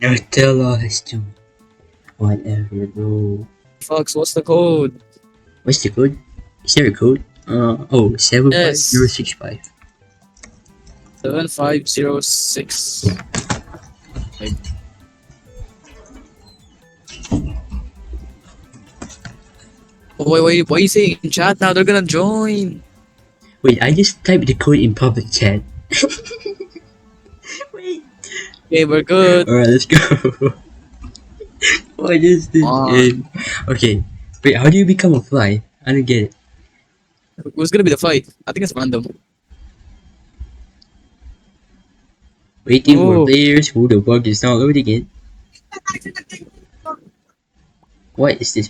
Nutella has to. Whatever, bro. Fox, what's the code? What's the code? Is there a code? Oh, Yes. 75065. 7506. Oh, wait, what are you saying in chat now? They're gonna join. Wait, I just typed the code in public chat. Wait. Okay, we're good. Alright, let's go. What is this game? Okay. Wait, how do you become a fly? I don't get it. Who's gonna be the fight? I think it's random. Waiting for Oh. players. Who the fuck is not loading it? What is this?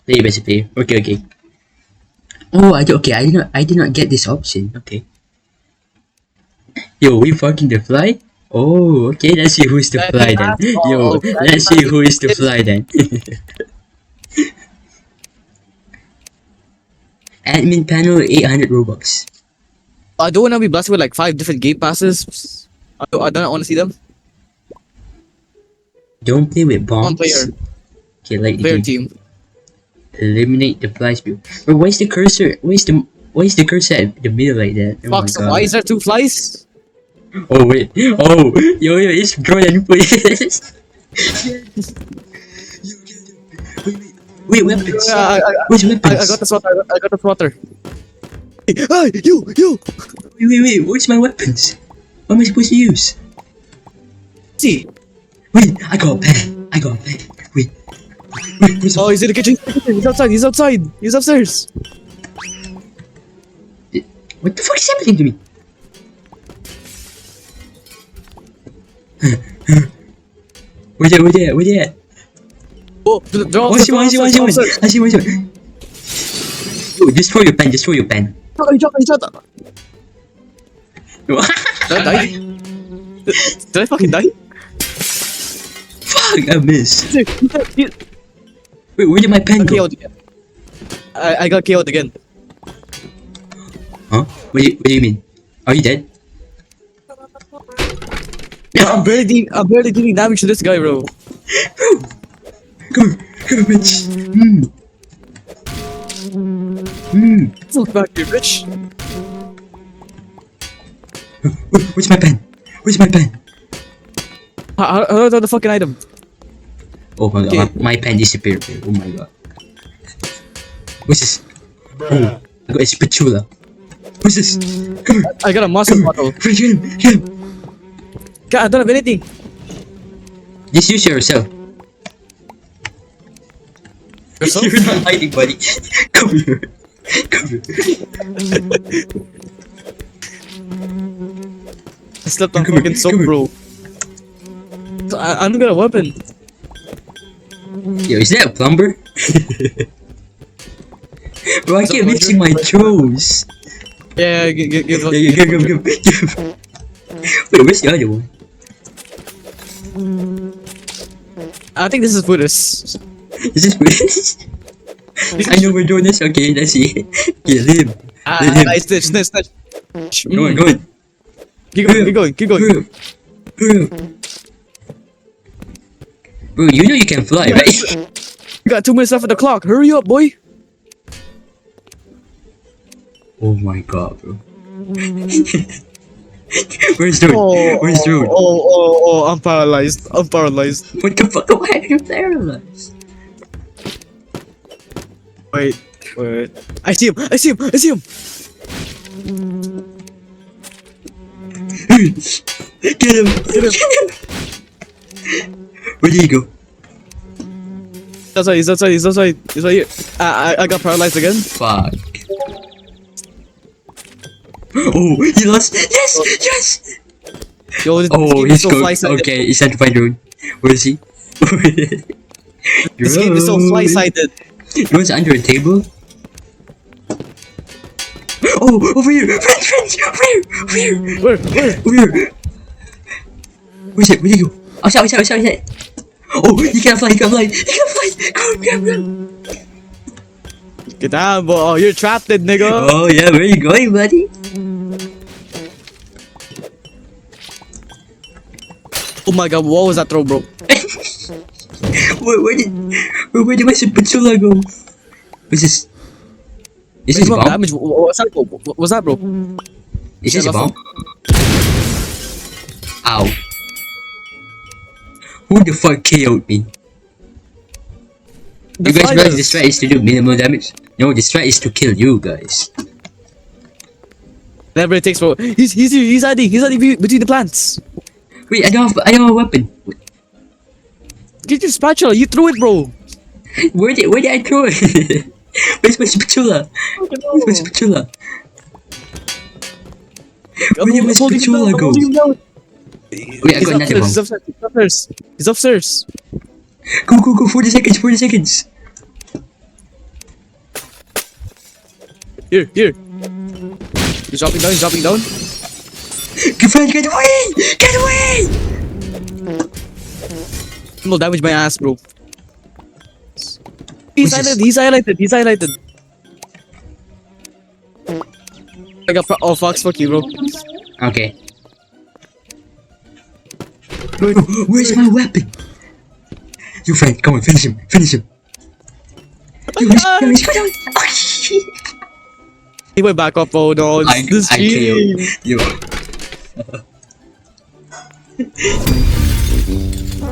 Play best player. Okay, okay. Oh, okay. I did not get this option. Okay. Yo, we fucking the fly? Oh, okay. Let's see who's the fly then. Yo, let's see who is the fly then. Admin panel 800 Robux. I don't wanna be blessed with like 5 different game passes. I don't wanna see them. Don't play with bombs. One player. Okay, like the Player game. team. Eliminate the flies. But why is the cursor? Why is the cursor at the middle like that? Oh Fox, my god. why is there 2 flies? Oh wait. Oh, yo, it's Jordan, please. Wait, weapons. Where's weapons? I got the swatter. I got the swatter. Hey, you! Wait, where's my weapons? What am I supposed to use? See? Wait, I got a pen. Wait, where's Oh, he's in the kitchen. He's outside. He's upstairs. what the fuck is happening to me? Where they at? Oh, they're all I see one. Yo, destroy your pen. He shot. Did I die? Did I fucking die? Fuck, I missed. He- Wait, where did my pen I go? KO'd again. I got KO'd again. Huh? What do you mean? Are you dead? I'm barely dealing damage to this guy, bro. Come here, bitch. Look back here, bitch. Where's my pen? How do I know the fucking item? Oh my god, Okay. my pen disappeared. Oh my god. What's this? Oh, I got a spatula. What's this? Come here. I got a muscle bottle. Get him. God, I don't have anything. Just use yourself. Yourself? You're not hiding, buddy. Come here. I slept on Come here, fucking soap, come here. bro. So I don't got a weapon. Yo, is that a plumber? Bro, I Is that keep a mixing my throws. Yeah, get Yeah, give. Wait, where's the other one? I think this is Buddhist. Is this British? I know we're doing this. Okay, let's see. Yeah, lead him. I snitch. Go on. Keep going. Bro, you know you can fly, right? You got 2 minutes left of the clock. Hurry up, boy. Oh my god, bro. Where's Dude? Oh, I'm paralyzed. What the fuck? Why are you paralyzed? Wait. I see him. Get him. Where did he go? He's outside. He's right here. I got paralyzed again. Fuck. Oh, he lost. Yes. Yo, this Oh, game is he's so going. fly-sided. Okay, he's trying to find Rune. Where is he? This game is so fly-sided. You want under a table? Oh, over here! Friends! Over here! Where? Over here! Where's it? Where'd he go? Outside! Oh, he can't fly! Go on, grab him! Get down, boy. Oh, you're trapped, then, nigga. Oh yeah, where you going, buddy? Oh my god, what was that throw, bro? Where did my spatula go? What's this? Is this a Minimum bomb? damage. What's that, bro? What's that, bro? Is this a bomb? Ow. Who the fuck KO'd me? The You guys realize fighters. the strat is to do minimal damage? No, the strat is to kill you guys. Whatever it takes, bro. He's hiding between the plants. Wait, I don't have a weapon. Get your spatula. You threw it, bro. Where did I throw it? Where's my spatula? Where's my spatula? Where did my spatula go? Wait, I got another bomb. He's upstairs. He's upstairs. Go, 40 seconds, 40 seconds. Here. He's dropping down. Get away! No damage my ass, bro. He's What's highlighted. I got oh fox, fuck you, bro. Okay. Where's my weapon? You friend, come on, finish him. He went back up, oh no, I this KO'd you.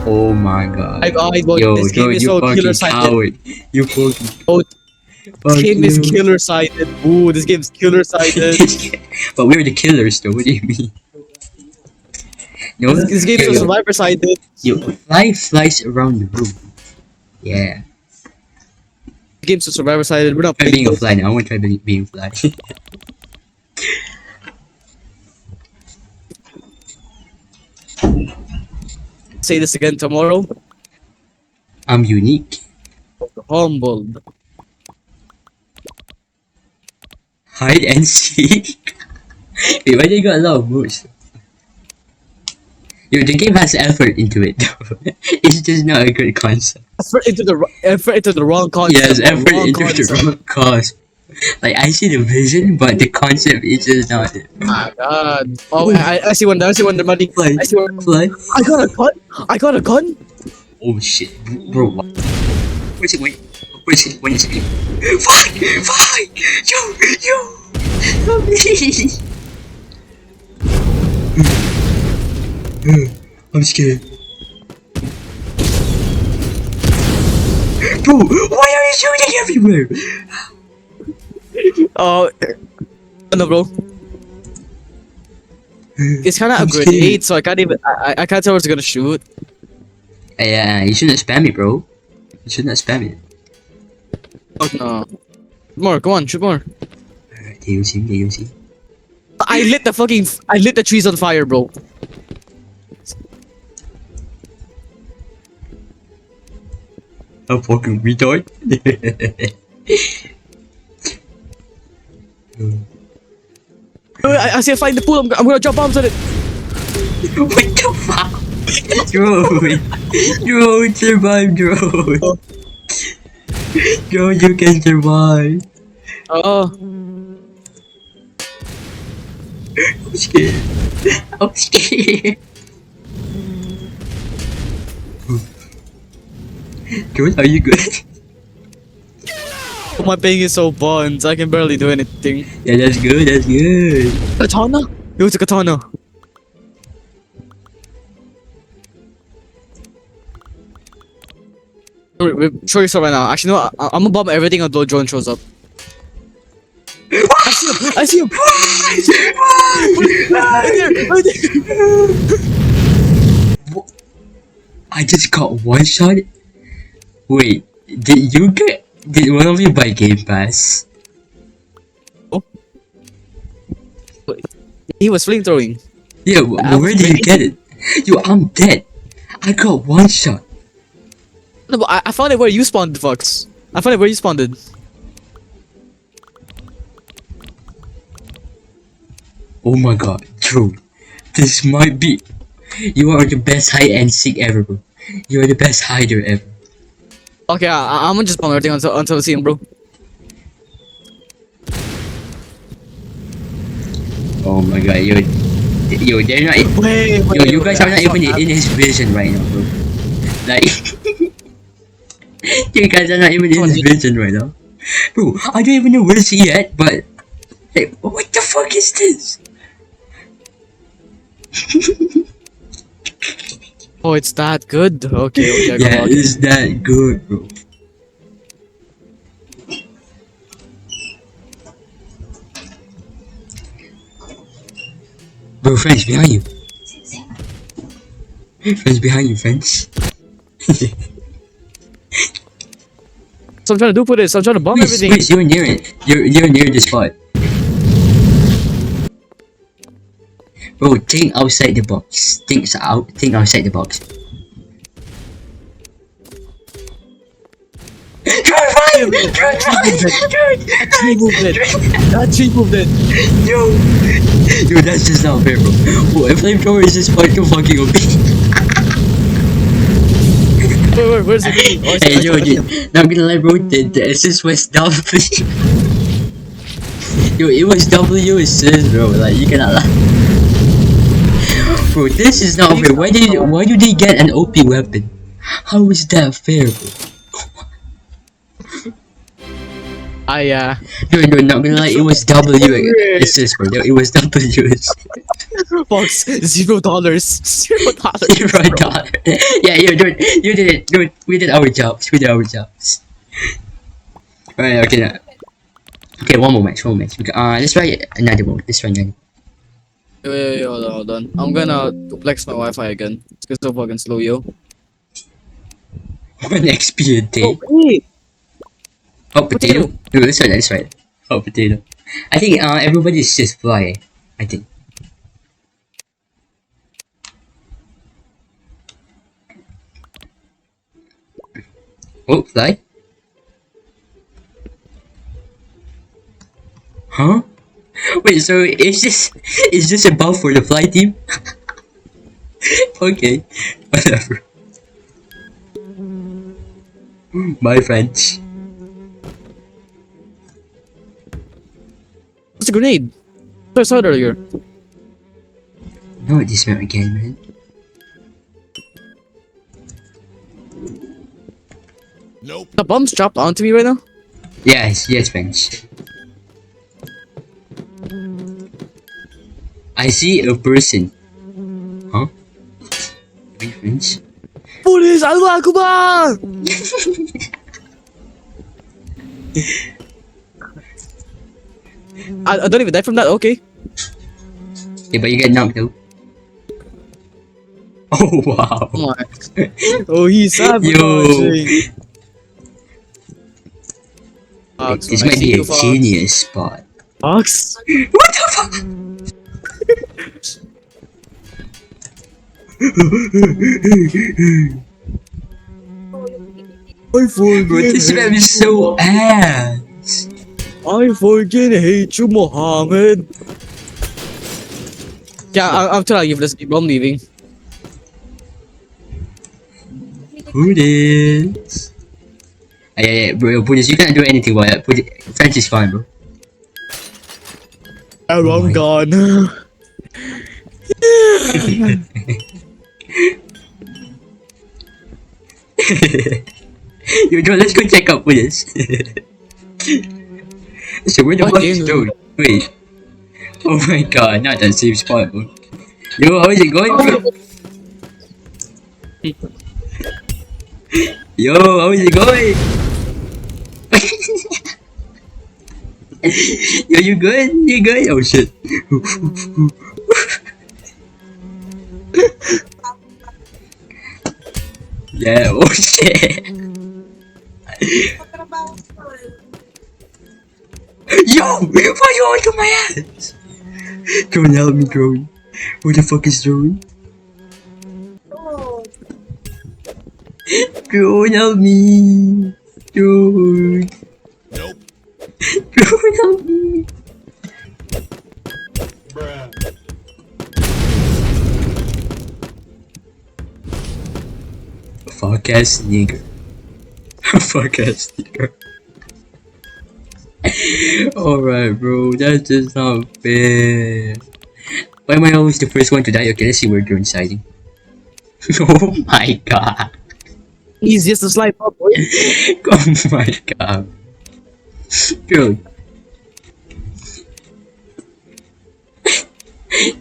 Oh my god. This game is so killer-sided. Coward. You fucking Oh, this game is you. killer-sided. Ooh, this game's killer-sided. But we're the killers though, what do you mean? No, This game's so survivor-sided. You flies around the room. Yeah. The game's so survivor-sided. We're not Try being playing a fly now. I want to try being a fly. Say this again tomorrow. I'm unique. Humbled. Hide and seek. Wait, why they got a lot of moves? Yo, the game has effort into it though. It's just not a good concept. Effort into the wrong concept. Yes, effort wrong into concept. the wrong cause. Like, I see the vision, but the concept is just not it. My god. Oh, I see one. They're money. Fly. I see one. Fly. I got a gun. Oh shit. Bro, what? Where's it? Wait. Where's it? When is it? Fly! Yo! Help me! I'm scared. Bro, why are you shooting everywhere? Oh, no, bro. It's kind of a I'm grenade, so I can't even. I can't tell where it's gonna shoot. Yeah, you shouldn't spam it, bro. You shouldn't spam it. Oh no. More, come on, shoot more. They use him. I lit the trees on fire, bro. I'm fucking retard. I see a fly in the pool. I'm gonna drop bombs on it. What the fuck? Drone, survive, drone. Drone, you can survive. Oh, I'm scared. Drone, are you good? my ping is so buns. I can barely do anything. Yeah, that's good. Katana? Yo, it's a katana. Show yourself right now. Actually, no. I'm gonna bomb everything until drone shows up. I see him. Right there. I just got one shot. Wait, did one of you buy Game Pass? He was flamethrowing. Yeah, where did you get it? Yo, I'm dead. I got one shot. No, but I found it where you spawned, Fox. I found it where you spawned. Oh my god, Drew. This might be. You are the best hide and seek ever, bro. You are the best hider ever. Okay, I'm gonna just bomb everything until I see him, bro. Oh my god, Yo, they're not. Yo, you guys are not even in his vision right now, bro. Like, you guys are not even in his vision right now, bro. I don't even know where's he at, but like, what the fuck is this? Oh, it's that good. Okay, I got Yeah, logged. it's that good, bro. Bro, friends behind you. Friends behind you, friends. So I'm trying to do for this. I'm trying to bomb Please, everything. please, you're near it. You're near the spot. Bro, think outside the box. Think outside the box. Tree moved it. That tree moved it. Yo, that's just not fair, bro. Oh, a flamethrower is just far too fucking OP. Wait, where's it going? Oh, Hey, yo, dude, not gonna lie, bro, the assist was W. Yo, it was W assist, bro. Like, you cannot lie. Bro, this is not fair. Why do they get an OP weapon? How is that fair, bro? No, not gonna lie, it was W assist, bro. It was W assist. Fox, $0. $0. $0. Yeah, you did it. Dude, we did our jobs. Alright, okay, now. Okay, one more match. Let's try another one. Wait, hold on. I'm gonna duplex my Wi-Fi again. It's so fucking slow, yo. 1 XP a day. Wait. Oh, potato. No, that's right. Oh, potato. I think everybody's just fly. I think. Oh, fly. Huh? Wait, so is this a buff for the fly team? Okay, whatever. My friends. What's a grenade? I saw it earlier. No, this map again, man. Nope. The bomb's dropped onto me right now. Yes, friends. I see a person. Huh? Wait, friends. Police, Allahu Akbar! I don't even die from that. Okay. Yeah, but you get knocked out. Oh wow. Oh, my. Oh, he's sabotaging. Yo. Fox, This when I might see be a you, Fox. genius spot. Fox? What the fuck? I fucking Bro, this map is so ass. I fucking hate you, Mohammed. Yeah, I'm trying to give this people. I'm leaving. Who this? Yeah, bro, Buddhist, you can't do anything about it. French is fine, bro. Oh, I'm my- gone. Yo, Joe, let's go check out Buddhist. So where the What fuck game? is Joe? Wait. Oh my god, not that same spot, bro. Yo, how is it going, bro? Yo, how is it going? Yo, you good? You good? Oh shit. Yeah, oh shit. Yo, why you onto my ass? Drone, help me, Drone. Where the fuck is Drone? Drone, help me. Drone. Nope. Drone, help me. Bruh. Fuck ass nigger. Fuck ass nigger. Alright, bro, that's just not fair. Why am I always the first one to die? Okay, let's see where drone's hiding. Oh my god. Easiest to slide up, boy. Oh my god. Drone.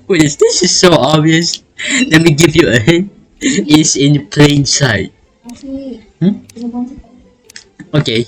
Wait, this is so obvious. Let me give you a hint. It's in plain sight. Hmm? Okay.